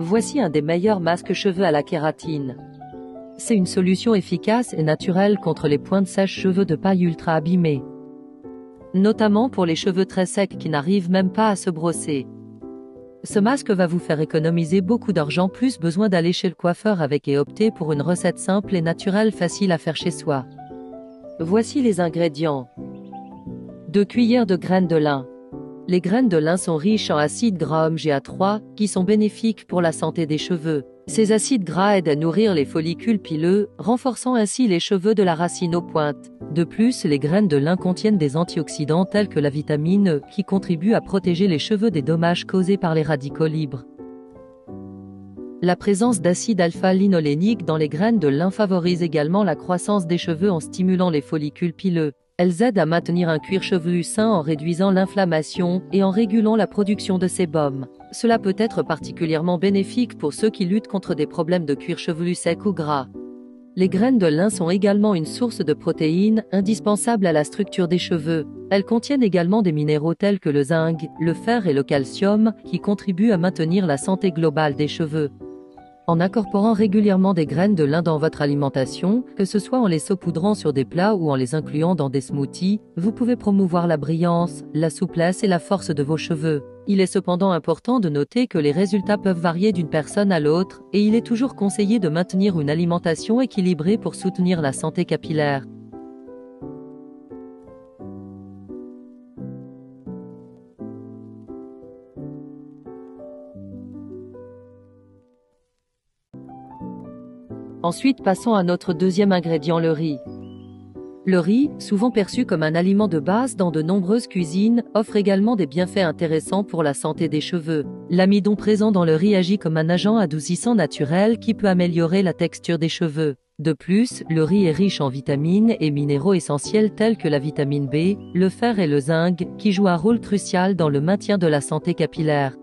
Voici un des meilleurs masques cheveux à la kératine. C'est une solution efficace et naturelle contre les pointes sèches cheveux de paille ultra abîmés. Notamment pour les cheveux très secs qui n'arrivent même pas à se brosser. Ce masque va vous faire économiser beaucoup d'argent, plus besoin d'aller chez le coiffeur avec, et opter pour une recette simple et naturelle facile à faire chez soi. Voici les ingrédients. 2 cuillères de graines de lin. Les graines de lin sont riches en acides gras oméga-3, qui sont bénéfiques pour la santé des cheveux. Ces acides gras aident à nourrir les follicules pileux, renforçant ainsi les cheveux de la racine aux pointes. De plus, les graines de lin contiennent des antioxydants tels que la vitamine E, qui contribuent à protéger les cheveux des dommages causés par les radicaux libres. La présence d'acide alpha-linolénique dans les graines de lin favorise également la croissance des cheveux en stimulant les follicules pileux. Elles aident à maintenir un cuir chevelu sain en réduisant l'inflammation et en régulant la production de sébum. Cela peut être particulièrement bénéfique pour ceux qui luttent contre des problèmes de cuir chevelu sec ou gras. Les graines de lin sont également une source de protéines indispensable à la structure des cheveux. Elles contiennent également des minéraux tels que le zinc, le fer et le calcium qui contribuent à maintenir la santé globale des cheveux. En incorporant régulièrement des graines de lin dans votre alimentation, que ce soit en les saupoudrant sur des plats ou en les incluant dans des smoothies, vous pouvez promouvoir la brillance, la souplesse et la force de vos cheveux. Il est cependant important de noter que les résultats peuvent varier d'une personne à l'autre, et il est toujours conseillé de maintenir une alimentation équilibrée pour soutenir la santé capillaire. Ensuite, passons à notre deuxième ingrédient, le riz. Le riz, souvent perçu comme un aliment de base dans de nombreuses cuisines, offre également des bienfaits intéressants pour la santé des cheveux. L'amidon présent dans le riz agit comme un agent adoucissant naturel qui peut améliorer la texture des cheveux. De plus, le riz est riche en vitamines et minéraux essentiels tels que la vitamine B, le fer et le zinc, qui jouent un rôle crucial dans le maintien de la santé capillaire.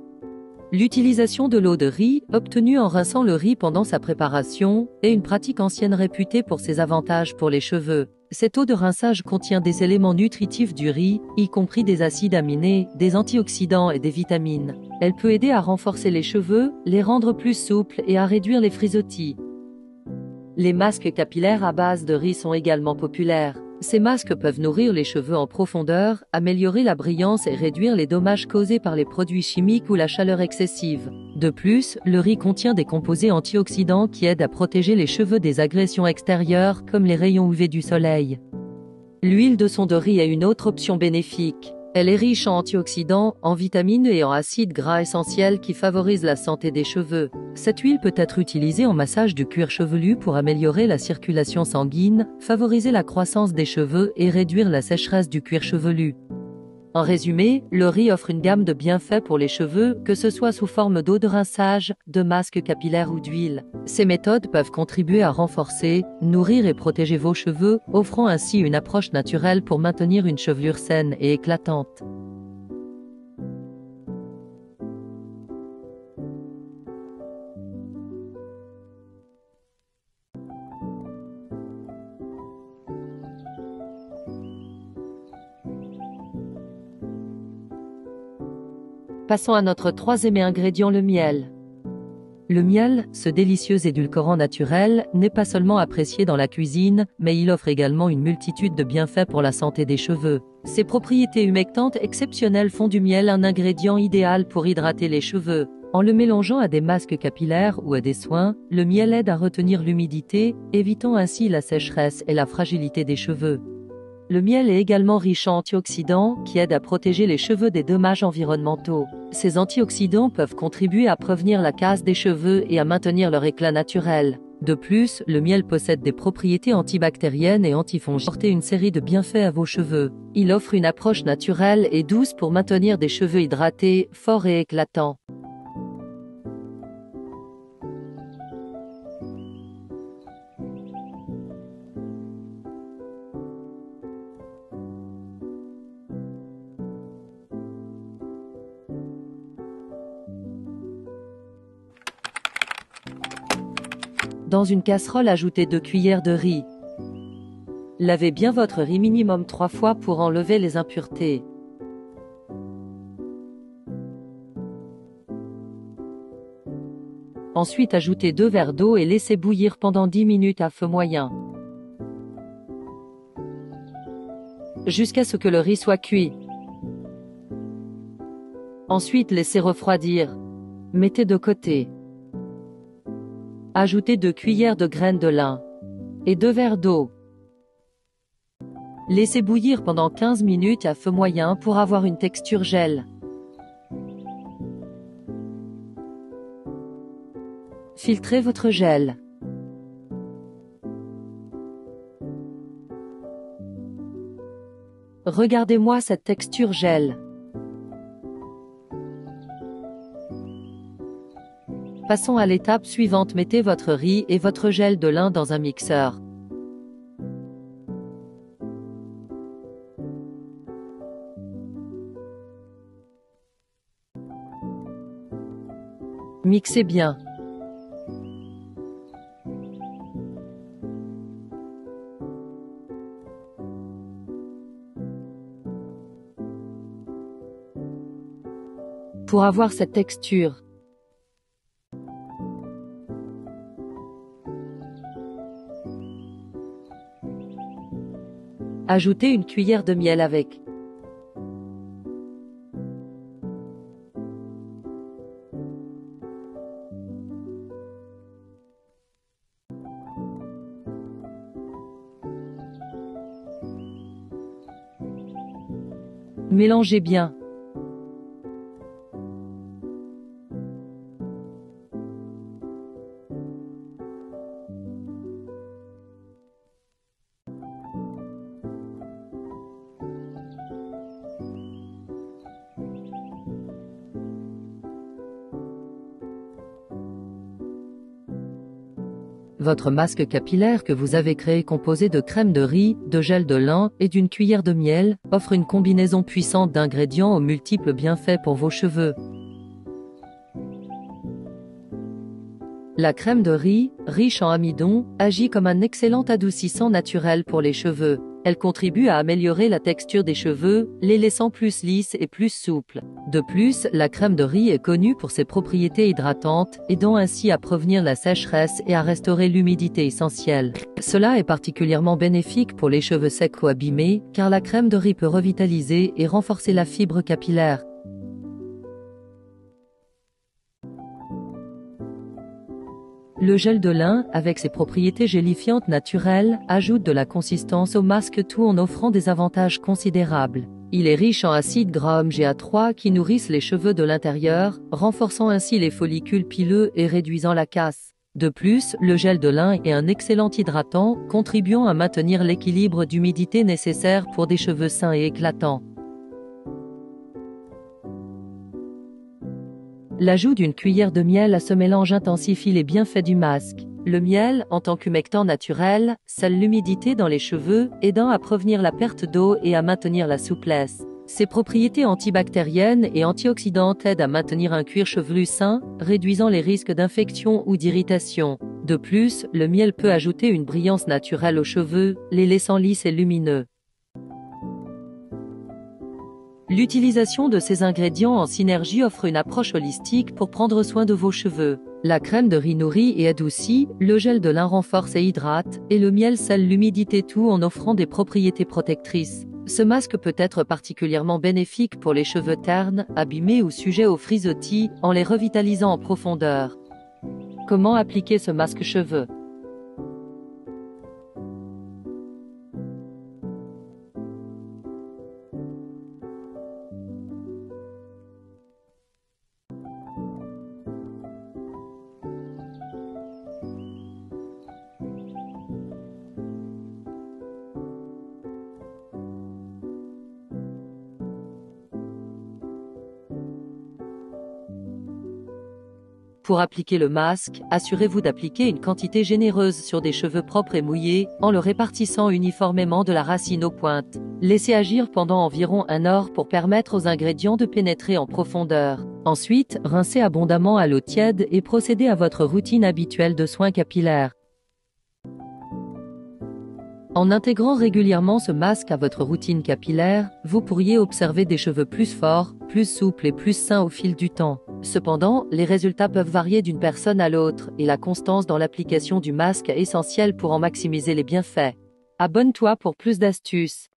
L'utilisation de l'eau de riz, obtenue en rinçant le riz pendant sa préparation, est une pratique ancienne réputée pour ses avantages pour les cheveux. Cette eau de rinçage contient des éléments nutritifs du riz, y compris des acides aminés, des antioxydants et des vitamines. Elle peut aider à renforcer les cheveux, les rendre plus souples et à réduire les frisottis. Les masques capillaires à base de riz sont également populaires. Ces masques peuvent nourrir les cheveux en profondeur, améliorer la brillance et réduire les dommages causés par les produits chimiques ou la chaleur excessive. De plus, le riz contient des composés antioxydants qui aident à protéger les cheveux des agressions extérieures comme les rayons UV du soleil. L'huile de son de riz est une autre option bénéfique. Elle est riche en antioxydants, en vitamines et en acides gras essentiels qui favorisent la santé des cheveux. Cette huile peut être utilisée en massage du cuir chevelu pour améliorer la circulation sanguine, favoriser la croissance des cheveux et réduire la sécheresse du cuir chevelu. En résumé, le riz offre une gamme de bienfaits pour les cheveux, que ce soit sous forme d'eau de rinçage, de masque capillaire ou d'huile. Ces méthodes peuvent contribuer à renforcer, nourrir et protéger vos cheveux, offrant ainsi une approche naturelle pour maintenir une chevelure saine et éclatante. Passons à notre troisième ingrédient, le miel. Le miel, ce délicieux édulcorant naturel, n'est pas seulement apprécié dans la cuisine, mais il offre également une multitude de bienfaits pour la santé des cheveux. Ses propriétés humectantes exceptionnelles font du miel un ingrédient idéal pour hydrater les cheveux. En le mélangeant à des masques capillaires ou à des soins, le miel aide à retenir l'humidité, évitant ainsi la sécheresse et la fragilité des cheveux. Le miel est également riche en antioxydants qui aident à protéger les cheveux des dommages environnementaux. Ces antioxydants peuvent contribuer à prévenir la casse des cheveux et à maintenir leur éclat naturel. De plus, le miel possède des propriétés antibactériennes et antifongiques, apporter une série de bienfaits à vos cheveux. Il offre une approche naturelle et douce pour maintenir des cheveux hydratés, forts et éclatants. Dans une casserole, ajoutez 2 cuillères de riz. Lavez bien votre riz minimum 3 fois pour enlever les impuretés. Ensuite ajoutez 2 verres d'eau et laissez bouillir pendant 10 minutes à feu moyen. Jusqu'à ce que le riz soit cuit. Ensuite laissez refroidir. Mettez de côté. Ajoutez 2 cuillères de graines de lin et 2 verres d'eau. Laissez bouillir pendant 15 minutes à feu moyen pour avoir une texture gel. Filtrez votre gel. Regardez-moi cette texture gel. Passons à l'étape suivante. Mettez votre riz et votre gel de lin dans un mixeur. Mixez bien. Pour avoir cette texture. Ajoutez une cuillère de miel avec. Mélangez bien. Votre masque capillaire que vous avez créé composé de crème de riz, de gel de lin et d'une cuillère de miel, offre une combinaison puissante d'ingrédients aux multiples bienfaits pour vos cheveux. La crème de riz, riche en amidon, agit comme un excellent adoucissant naturel pour les cheveux. Elle contribue à améliorer la texture des cheveux, les laissant plus lisses et plus souples. De plus, la crème de riz est connue pour ses propriétés hydratantes, aidant ainsi à prévenir la sécheresse et à restaurer l'humidité essentielle. Cela est particulièrement bénéfique pour les cheveux secs ou abîmés, car la crème de riz peut revitaliser et renforcer la fibre capillaire. Le gel de lin, avec ses propriétés gélifiantes naturelles, ajoute de la consistance au masque tout en offrant des avantages considérables. Il est riche en acides gras oméga-3 qui nourrissent les cheveux de l'intérieur, renforçant ainsi les follicules pileux et réduisant la casse. De plus, le gel de lin est un excellent hydratant, contribuant à maintenir l'équilibre d'humidité nécessaire pour des cheveux sains et éclatants. L'ajout d'une cuillère de miel à ce mélange intensifie les bienfaits du masque. Le miel, en tant qu'humectant naturel, scelle l'humidité dans les cheveux, aidant à prévenir la perte d'eau et à maintenir la souplesse. Ses propriétés antibactériennes et antioxydantes aident à maintenir un cuir chevelu sain, réduisant les risques d'infection ou d'irritation. De plus, le miel peut ajouter une brillance naturelle aux cheveux, les laissant lisses et lumineux. L'utilisation de ces ingrédients en synergie offre une approche holistique pour prendre soin de vos cheveux. La crème de riz nourrit et adoucit, le gel de lin renforce et hydrate, et le miel scelle l'humidité tout en offrant des propriétés protectrices. Ce masque peut être particulièrement bénéfique pour les cheveux ternes, abîmés ou sujets aux frisottis, en les revitalisant en profondeur. Comment appliquer ce masque cheveux ? Pour appliquer le masque, assurez-vous d'appliquer une quantité généreuse sur des cheveux propres et mouillés, en le répartissant uniformément de la racine aux pointes. Laissez agir pendant environ 1 heure pour permettre aux ingrédients de pénétrer en profondeur. Ensuite, rincez abondamment à l'eau tiède et procédez à votre routine habituelle de soins capillaires. En intégrant régulièrement ce masque à votre routine capillaire, vous pourriez observer des cheveux plus forts, plus souples et plus sains au fil du temps. Cependant, les résultats peuvent varier d'une personne à l'autre et la constance dans l'application du masque est essentielle pour en maximiser les bienfaits. Abonne-toi pour plus d'astuces.